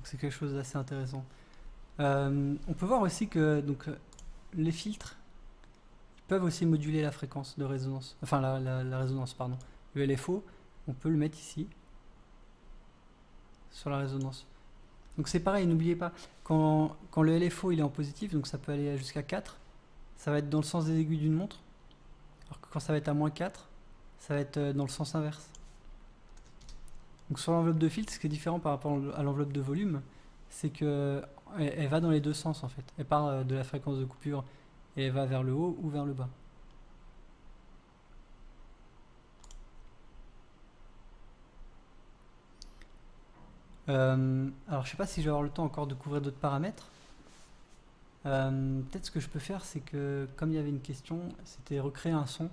S1: C'est quelque chose d'assez intéressant. On peut voir aussi que donc, les filtres peuvent aussi moduler la fréquence de résonance, enfin la résonance, pardon. Le LFO, on peut le mettre ici, sur la résonance. Donc c'est pareil, n'oubliez pas, quand le LFO il est en positif, donc ça peut aller jusqu'à 4, ça va être dans le sens des aiguilles d'une montre, alors que quand ça va être à moins 4, ça va être dans le sens inverse. Donc sur l'enveloppe de filtre, ce qui est différent par rapport à l'enveloppe de volume, c'est que elle va dans les deux sens en fait. Elle part de la fréquence de coupure et elle va vers le haut ou vers le bas. Alors je sais pas si je vais avoir le temps encore de couvrir d'autres paramètres. Peut-être ce que je peux faire, c'est que comme il y avait une question, c'était recréer un son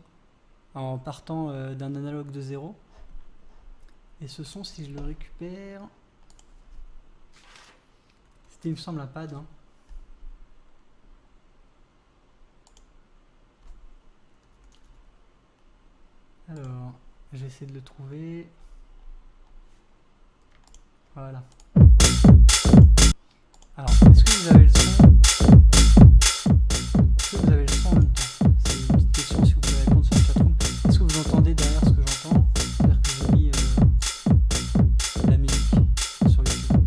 S1: en partant d'un analogue de 0. Et ce son, si je le récupère, c'était, il me semble, un pad. Hein. Alors, Je vais essayer de le trouver. Voilà. Alors, est-ce que vous avez le son? Est-ce que vous avez le son en même temps? C'est une petite question si vous pouvez répondre sur le chatroom. Est-ce que vous entendez derrière ce que j'entends? C'est-à-dire que j'ai mis la musique sur YouTube.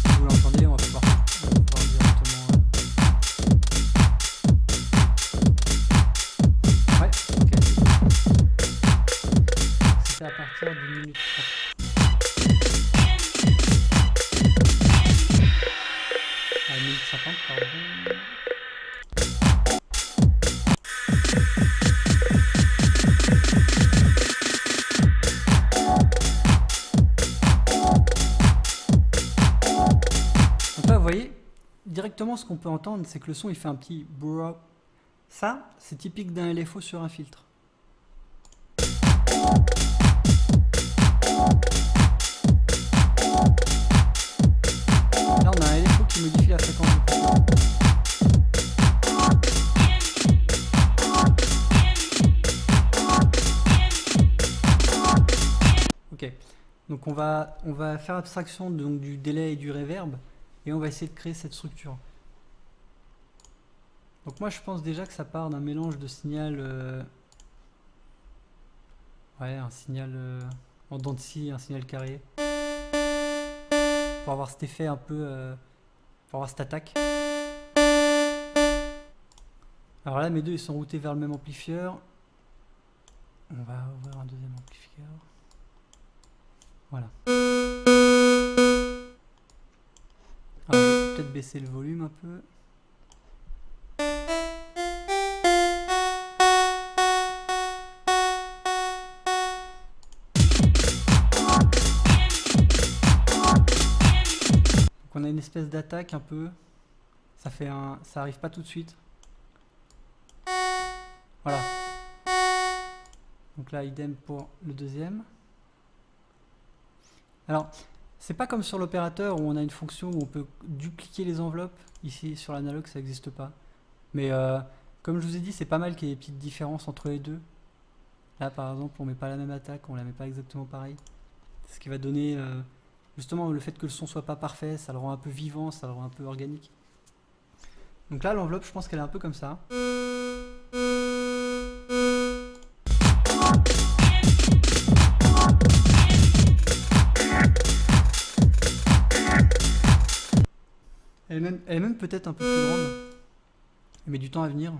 S1: Si vous l'entendez, on va pouvoir directement. Ouais, ok. C'était à partir d'une minute 30. À 1050, pardon. Donc là, vous voyez, directement ce qu'on peut entendre, c'est que le son il fait un petit brrrr. Ça, c'est typique d'un LFO sur un filtre. Là, on a un LFO qui modifie la fréquence du son. Ok, donc on va faire abstraction donc, du délai et du reverb et on va essayer de créer cette structure. Donc moi je pense déjà que ça part d'un mélange de signal, ouais, un signal en dents de scie, un signal carré, pour avoir cet effet un peu, pour avoir cette attaque. Alors là mes deux ils sont routés vers le même amplifieur. On va ouvrir un deuxième amplifieur. Voilà. Alors je vais peut-être baisser le volume un peu. Donc on a une espèce d'attaque un peu. Ça arrive pas tout de suite. Voilà. Donc là idem pour le deuxième. Alors, c'est pas comme sur l'opérateur où on a une fonction où on peut dupliquer les enveloppes. Ici, sur l'analogue, ça n'existe pas. Mais comme je vous ai dit, c'est pas mal qu'il y ait des petites différences entre les deux. Là, par exemple, on met pas la même attaque, on la met pas exactement pareil. C'est ce qui va donner, justement, le fait que le son soit pas parfait, ça le rend un peu vivant, ça le rend un peu organique. Donc là, l'enveloppe, je pense qu'elle est un peu comme ça. Elle est même peut-être un peu plus grande. Elle met du temps à venir.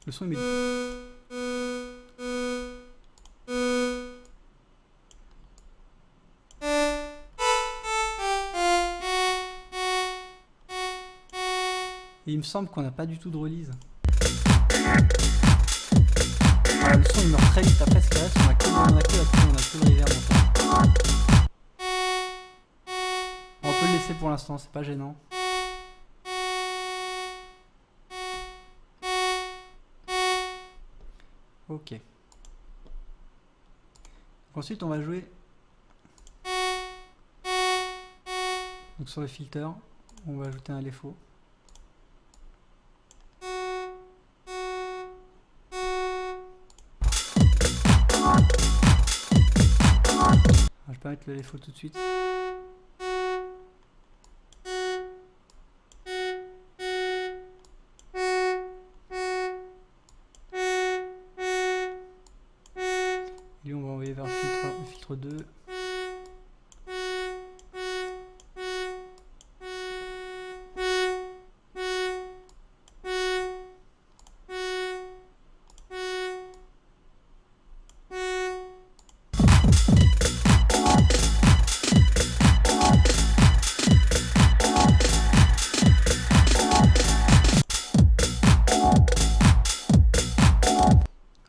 S1: Le son, il met du... Et il me semble qu'on n'a pas du tout de release. Voilà, le son il meurt très vite. Après ce qui reste, on a que la clé, on a que le reverb en fait. On peut le laisser pour l'instant, c'est pas gênant. Ok. Donc ensuite on va jouer donc sur le filter, on va ajouter un LFO. Je vais pas mettre le LFO tout de suite. Et on va envoyer vers le filtre 2.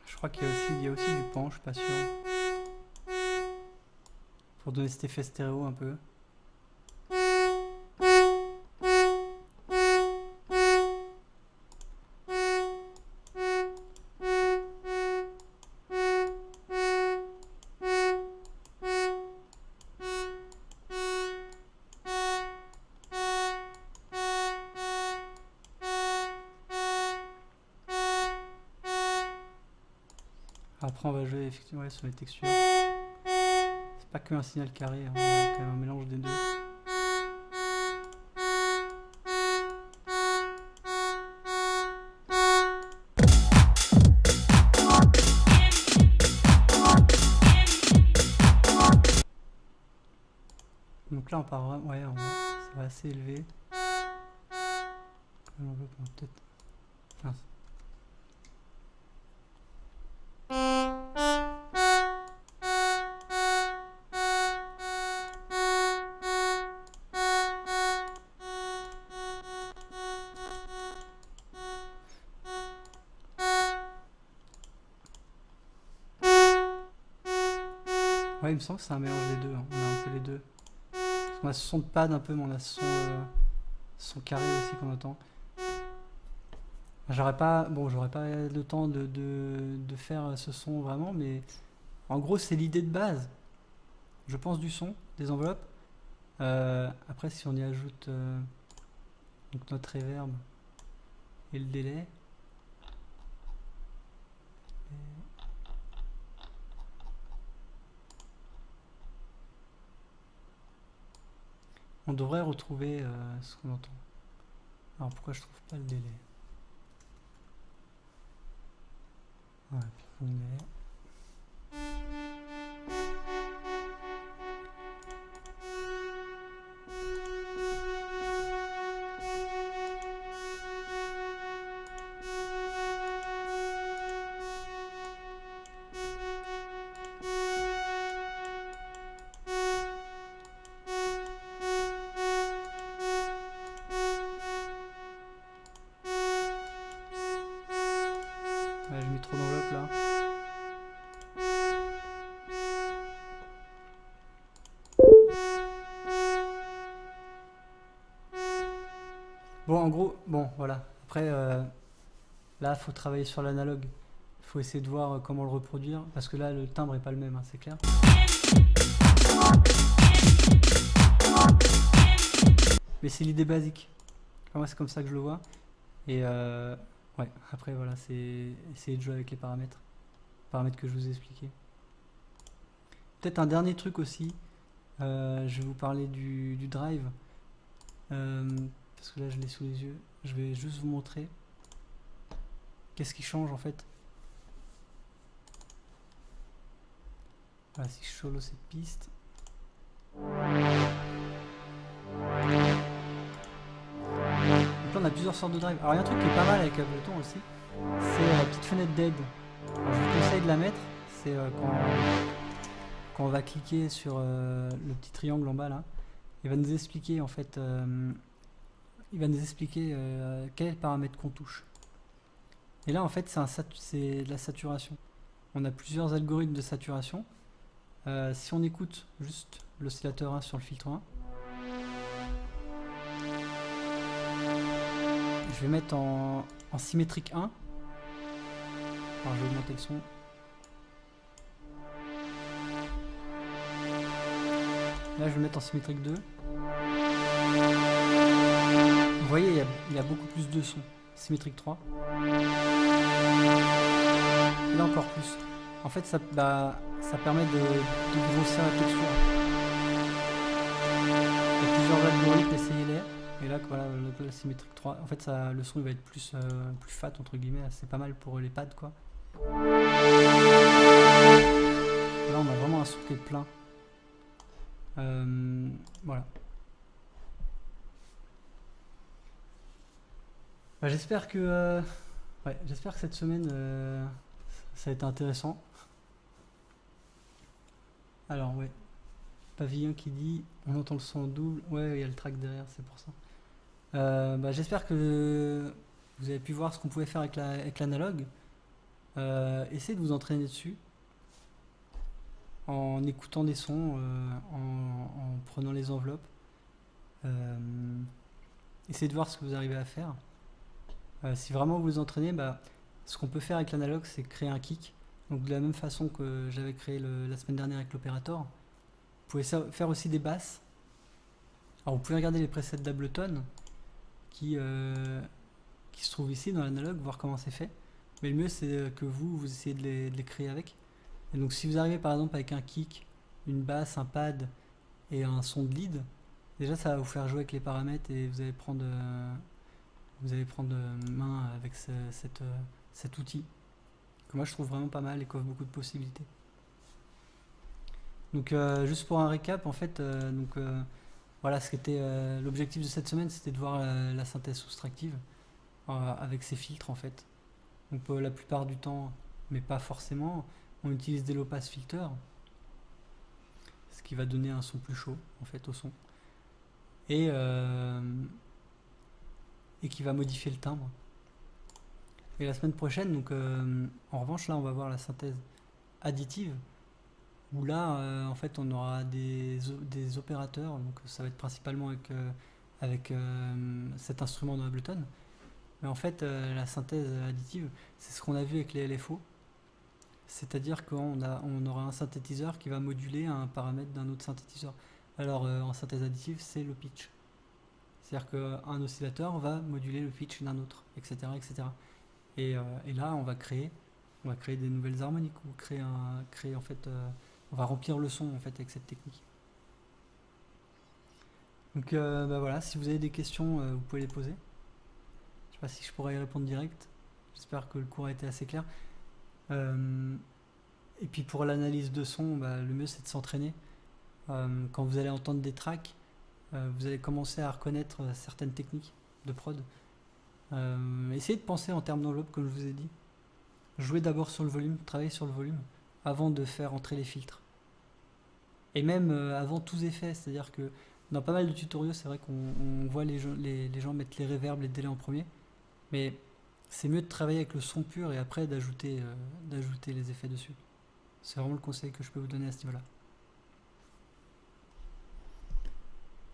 S1: Je crois qu'il y a aussi du pan, je suis pas sûr. Pour donner cet effet stéréo un peu. Après, on va jouer effectivement sur les textures. C'est pas que un signal carré, hein, il y a quand même un mélange des deux. Donc là, on part vraiment, ouais, ça va assez élevé. Comme on veut, peut-être. Mince. Ouais, il me semble que c'est un mélange des deux, hein. On a un peu les deux. Parce qu'on a ce son de pad un peu, mais on a ce son carré aussi qu'on entend. J'aurais pas le temps de faire ce son vraiment, mais en gros c'est l'idée de base, je pense, du son, des enveloppes. Après, si on y ajoute donc notre reverb et le délai, on devrait retrouver ce qu'on entend. Alors pourquoi je trouve pas le délai? Ouais, le délai. Ouais, j'ai mis trop d'enveloppes là. Bon, en gros, bon, voilà. Après, là, faut travailler sur l'analogue. Il faut essayer de voir comment le reproduire, parce que là, le timbre est pas le même, hein, c'est clair. Mais c'est l'idée basique. Enfin, moi, c'est comme ça que je le vois. Et ouais, après, voilà, c'est essayer de jouer avec les paramètres. Paramètres que je vous ai expliqués. Peut-être un dernier truc aussi. Je vais vous parler du drive. Parce que là, je l'ai sous les yeux. Je vais juste vous montrer qu'est-ce qui change en fait. Voilà, si je solo cette piste. Donc là, on a plusieurs sortes de drive. Alors, il y a un truc qui est pas mal avec Ableton aussi, c'est la petite fenêtre d'aide. Je vous conseille de la mettre. C'est quand on va cliquer sur le petit triangle en bas là, il va nous expliquer en fait. Il va nous expliquer quel est le paramètre qu'on touche. Et là, en fait, c'est de la saturation. On a plusieurs algorithmes de saturation. Si on écoute juste l'oscillateur 1 sur le filtre 1, je vais mettre en symétrique 1. Alors, je vais augmenter le son. Là, je vais mettre en symétrique 2. Vous voyez, il y a beaucoup plus de sons. Symétrique 3. Et là encore plus. En fait, ça permet de grossir la texture. Il y a plusieurs algorithmes, essayez-les. Et là, voilà, la symétrique 3. En fait, le son il va être plus fat, entre guillemets. C'est pas mal pour les pads, quoi. Là, on a vraiment un son qui est plein. Voilà. Bah, j'espère que cette semaine ça a été intéressant. Alors ouais, Pavillon qui dit on entend le son en double. Ouais, il y a le track derrière, c'est pour ça. Bah, j'espère que vous avez pu voir ce qu'on pouvait faire avec l'analogue. Essayez de vous entraîner dessus en écoutant des sons, en prenant les enveloppes. Essayez de voir ce que vous arrivez à faire. Si vraiment vous vous entraînez, ce qu'on peut faire avec l'analogue, c'est créer un kick. Donc de la même façon que j'avais créé la semaine dernière avec l'opérateur, vous pouvez faire aussi des basses. Alors vous pouvez regarder les presets d'Ableton qui se trouvent ici dans l'analogue, voir comment c'est fait. Mais le mieux, c'est que vous essayez de les créer avec. Et donc, si vous arrivez par exemple avec un kick, une basse, un pad et un son de lead, déjà ça va vous faire jouer avec les paramètres et vous allez prendre main avec cet outil que moi je trouve vraiment pas mal et qui offre beaucoup de possibilités. Donc, juste pour un récap, en fait, voilà, ce qui était l'objectif de cette semaine, c'était de voir la synthèse soustractive avec ses filtres en fait. Donc, la plupart du temps, mais pas forcément, on utilise des low pass filters, ce qui va donner un son plus chaud en fait au son et, euh, et qui va modifier le timbre. Et la semaine prochaine, donc en revanche, là, on va voir la synthèse additive où là, en fait, on aura des opérateurs. Donc, ça va être principalement avec cet instrument dans Ableton. Mais en fait, la synthèse additive, c'est ce qu'on a vu avec les LFO. C'est-à-dire on aura un synthétiseur qui va moduler un paramètre d'un autre synthétiseur. Alors, en synthèse additive, c'est le pitch. C'est-à-dire qu'un oscillateur va moduler le pitch d'un autre, etc., etc. Et là, on va créer des nouvelles harmoniques ou créer en fait, on va remplir le son en fait avec cette technique. Donc, voilà, si vous avez des questions, vous pouvez les poser. Je sais pas si je pourrais y répondre direct. J'espère que le cours a été assez clair. Et puis pour l'analyse de son, le mieux c'est de s'entraîner. Quand vous allez entendre des tracks, vous allez commencer à reconnaître certaines techniques de prod. Essayez de penser en termes d'enveloppe, comme je vous ai dit. Jouez d'abord sur le volume, travaillez sur le volume, avant de faire entrer les filtres. Et même avant tous effets, c'est-à-dire que dans pas mal de tutoriaux, c'est vrai qu'on voit les gens mettre les reverbs, les délais en premier, mais c'est mieux de travailler avec le son pur et après d'ajouter les effets dessus. C'est vraiment le conseil que je peux vous donner à ce niveau-là.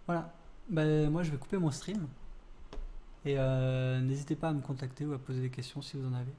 S1: Voilà, moi je vais couper mon stream et n'hésitez pas à me contacter ou à poser des questions si vous en avez.